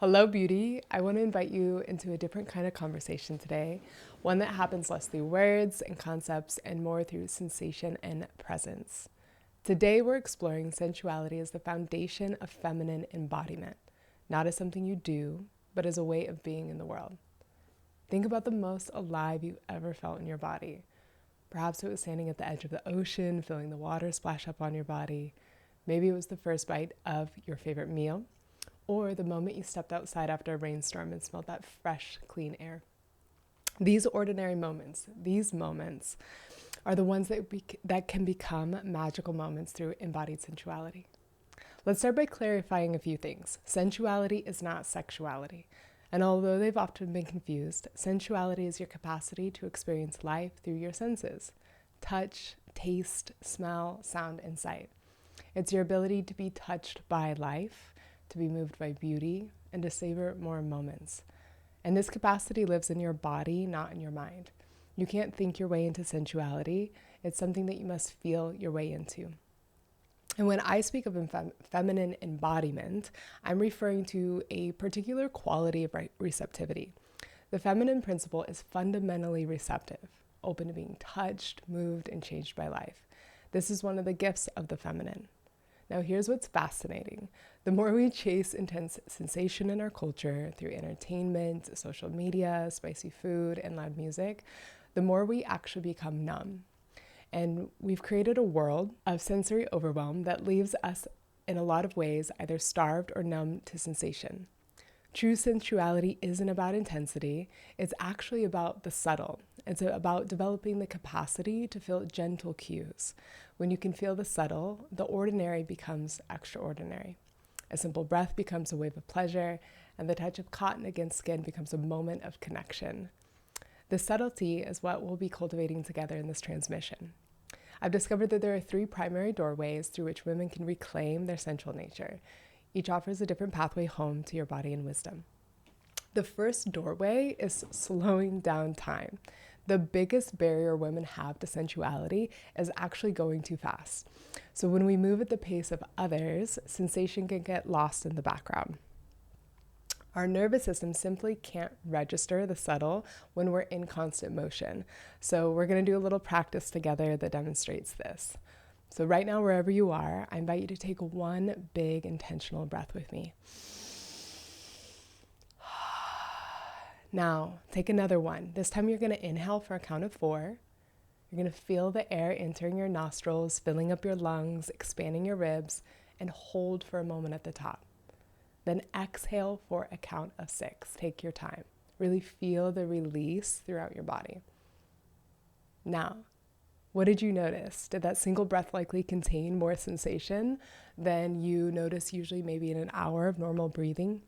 Hello, beauty. I want to invite you into a different kind of conversation today, one that happens less through words and concepts and more through sensation and presence. Today, we're exploring sensuality as the foundation of feminine embodiment, not as something you do, but as a way of being in the world. Think about the most alive you've ever felt in your body. Perhaps it was standing at the edge of the ocean, feeling the water splash up on your body. Maybe it was the first bite of your favorite meal, or the moment you stepped outside after a rainstorm and smelled that fresh, clean air. These ordinary moments, are the ones that can become magical moments through embodied sensuality. Let's start by clarifying a few things. Sensuality is not sexuality. And although they've often been confused, sensuality is your capacity to experience life through your senses: touch, taste, smell, sound, and sight. It's your ability to be touched by life, to be moved by beauty, and to savor more moments. And this capacity lives in your body, not in your mind. You can't think your way into sensuality. It's something that you must feel your way into. And when I speak of feminine embodiment, I'm referring to a particular quality of receptivity. The feminine principle is fundamentally receptive, open to being touched, moved, and changed by life. This is one of the gifts of the feminine. Now, here's what's fascinating. The more we chase intense sensation in our culture through entertainment, social media, spicy food, and loud music, the more we actually become numb. And we've created a world of sensory overwhelm that leaves us, in a lot of ways, either starved or numb to sensation. True sensuality isn't about intensity. It's actually about the subtle. It's about developing the capacity to feel gentle cues. When you can feel the subtle, the ordinary becomes extraordinary. A simple breath becomes a wave of pleasure, and the touch of cotton against skin becomes a moment of connection. The subtlety is what we'll be cultivating together in this transmission. I've discovered that there are 3 primary doorways through which women can reclaim their sensual nature. Each offers a different pathway home to your body and wisdom. The first doorway is slowing down time. The biggest barrier women have to sensuality is actually going too fast. So when we move at the pace of others, sensation can get lost in the background. Our nervous system simply can't register the subtle when we're in constant motion. So we're going to do a little practice together that demonstrates this. So right now, wherever you are, I invite you to take one big intentional breath with me. Now, take another one. This time you're going to inhale for a count of 4. You're going to feel the air entering your nostrils, filling up your lungs, expanding your ribs, and hold for a moment at the top. Then exhale for a count of 6. Take your time. Really feel the release throughout your body. Now, what did you notice? Did that single breath likely contain more sensation than you notice usually maybe in an hour of normal breathing?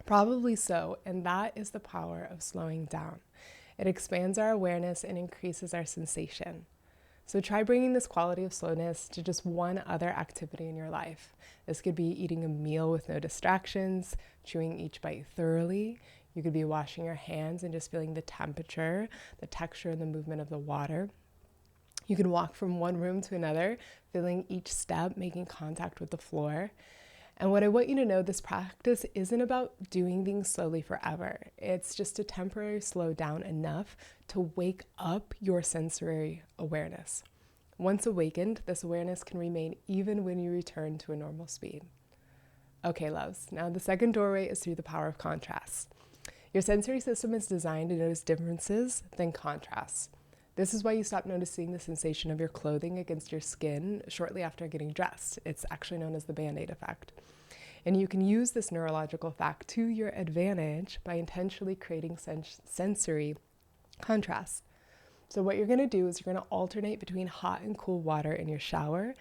Probably so, and that is the power of slowing down. It expands our awareness and increases our sensation. So try bringing this quality of slowness to just one other activity in your life. This could be eating a meal with no distractions, chewing each bite thoroughly. You could be washing your hands and just feeling the temperature, the texture, and the movement of the water. You can walk from one room to another, feeling each step, making contact with the floor. And what I want you to know, this practice isn't about doing things slowly forever. It's just a temporary slow down enough to wake up your sensory awareness. Once awakened, this awareness can remain even when you return to a normal speed. Okay, loves. Now the second doorway is through the power of contrast. Your sensory system is designed to notice differences than contrasts. This is why you stop noticing the sensation of your clothing against your skin shortly after getting dressed. It's actually known as the Band-Aid effect. And you can use this neurological fact to your advantage by intentionally creating sensory contrast. So what you're going to do is you're going to alternate between hot and cool water in your shower.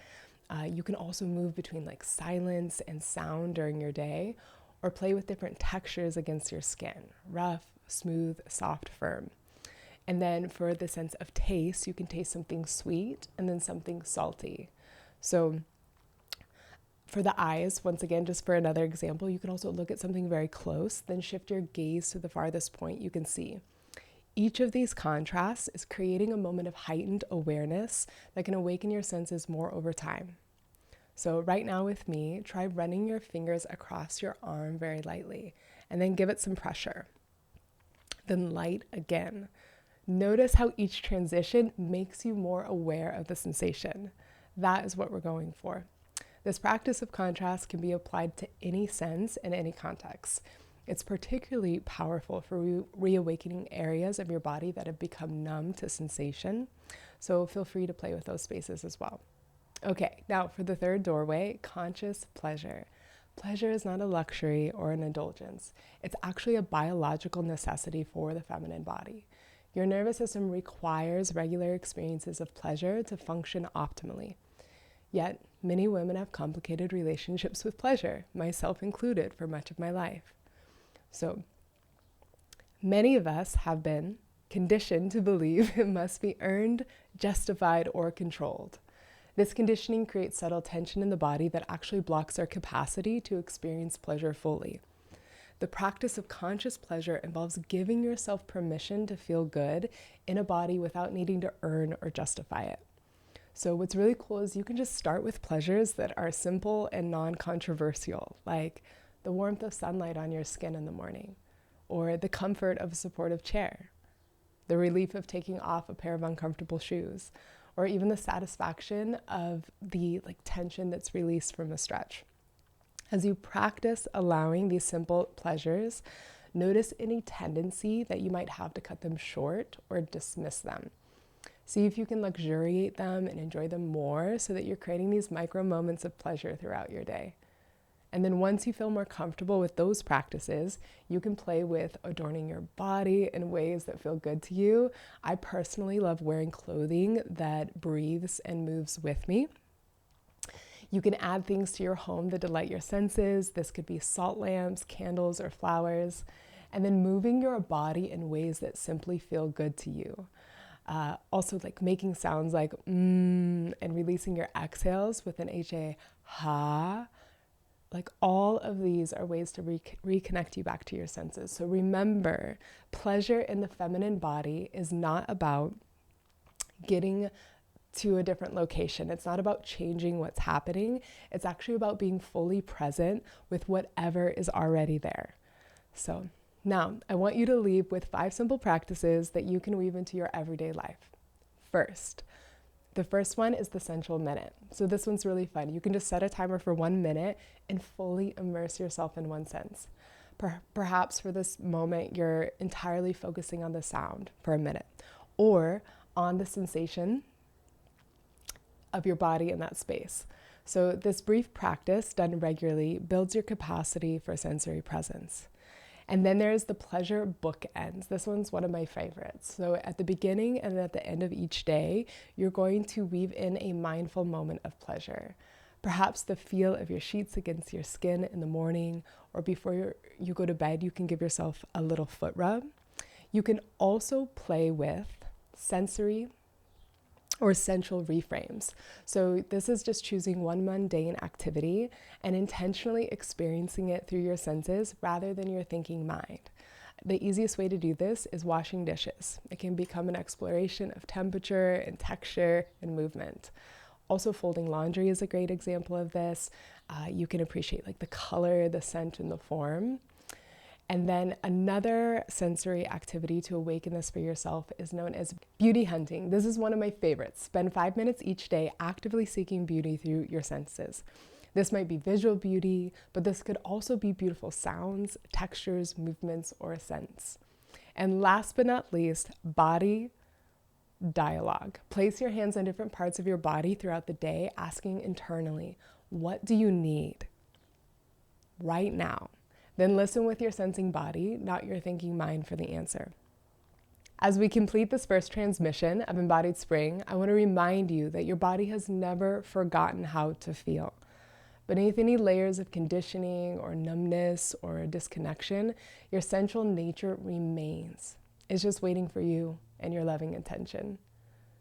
You can also move between like silence and sound during your day, or play with different textures against your skin: rough, smooth, soft, firm. And then for the sense of taste, you can taste something sweet and then something salty. So for the eyes, once again, just for another example, you can also look at something very close, then shift your gaze to the farthest point you can see. Each of these contrasts is creating a moment of heightened awareness that can awaken your senses more over time. So right now with me, try running your fingers across your arm very lightly and then give it some pressure. Then light again. Notice how each transition makes you more aware of the sensation. That is what we're going for. This practice of contrast can be applied to any sense in any context. It's particularly powerful for reawakening areas of your body that have become numb to sensation. So feel free to play with those spaces as well. Okay, now for the third doorway, conscious pleasure. Pleasure is not a luxury or an indulgence. It's actually a biological necessity for the feminine body. Your nervous system requires regular experiences of pleasure to function optimally. Yet, many women have complicated relationships with pleasure, myself included, for much of my life. So, many of us have been conditioned to believe it must be earned, justified, or controlled. This conditioning creates subtle tension in the body that actually blocks our capacity to experience pleasure fully. The practice of conscious pleasure involves giving yourself permission to feel good in a body without needing to earn or justify it. So what's really cool is you can just start with pleasures that are simple and non-controversial, like the warmth of sunlight on your skin in the morning, or the comfort of a supportive chair, the relief of taking off a pair of uncomfortable shoes, or even the satisfaction of the tension that's released from a stretch. As you practice allowing these simple pleasures, notice any tendency that you might have to cut them short or dismiss them. See if you can luxuriate them and enjoy them more so that you're creating these micro moments of pleasure throughout your day. And then once you feel more comfortable with those practices, you can play with adorning your body in ways that feel good to you. I personally love wearing clothing that breathes and moves with me. You can add things to your home that delight your senses. This could be salt lamps, candles, or flowers. And then moving your body in ways that simply feel good to you. Also making sounds like and releasing your exhales with an HA, ha. All of these are ways to reconnect you back to your senses. So remember, pleasure in the feminine body is not about getting to a different location. It's not about changing what's happening. It's actually about being fully present with whatever is already there. So now I want you to leave with 5 simple practices that you can weave into your everyday life. The first one is the sensual minute. So this one's really fun. You can just set a timer for 1 minute and fully immerse yourself in one sense. Perhaps for this moment, you're entirely focusing on the sound for a minute or on the sensation of your body in that space. So this brief practice done regularly builds your capacity for sensory presence. And then there's the pleasure bookends. This one's one of my favorites. So at the beginning and at the end of each day, you're going to weave in a mindful moment of pleasure. Perhaps the feel of your sheets against your skin in the morning, or before you go to bed, you can give yourself a little foot rub. You can also play with sensory or sensual reframes. So this is just choosing one mundane activity and intentionally experiencing it through your senses rather than your thinking mind. The easiest way to do this is washing dishes. It can become an exploration of temperature and texture and movement. Also, folding laundry is a great example of this. You can appreciate the color, the scent, and the form. And then another sensory activity to awaken this for yourself is known as beauty hunting. This is one of my favorites. Spend 5 minutes each day actively seeking beauty through your senses. This might be visual beauty, but this could also be beautiful sounds, textures, movements, or scents. And last but not least, body dialogue. Place your hands on different parts of your body throughout the day, asking internally, what do you need right now? Then listen with your sensing body, not your thinking mind, for the answer. As we complete this first transmission of Embodied Spring, I want to remind you that your body has never forgotten how to feel. Beneath any layers of conditioning or numbness or disconnection, your sensual nature remains. It's just waiting for you and your loving attention.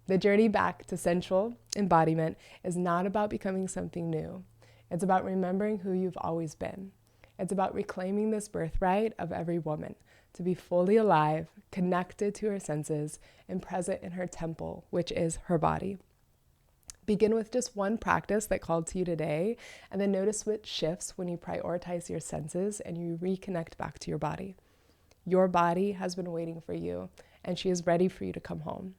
The journey back to sensual embodiment is not about becoming something new. It's about remembering who you've always been. It's about reclaiming this birthright of every woman to be fully alive, connected to her senses, and present in her temple, which is her body. Begin with just one practice that called to you today, and then notice what shifts when you prioritize your senses and you reconnect back to your body. Your body has been waiting for you, and she is ready for you to come home.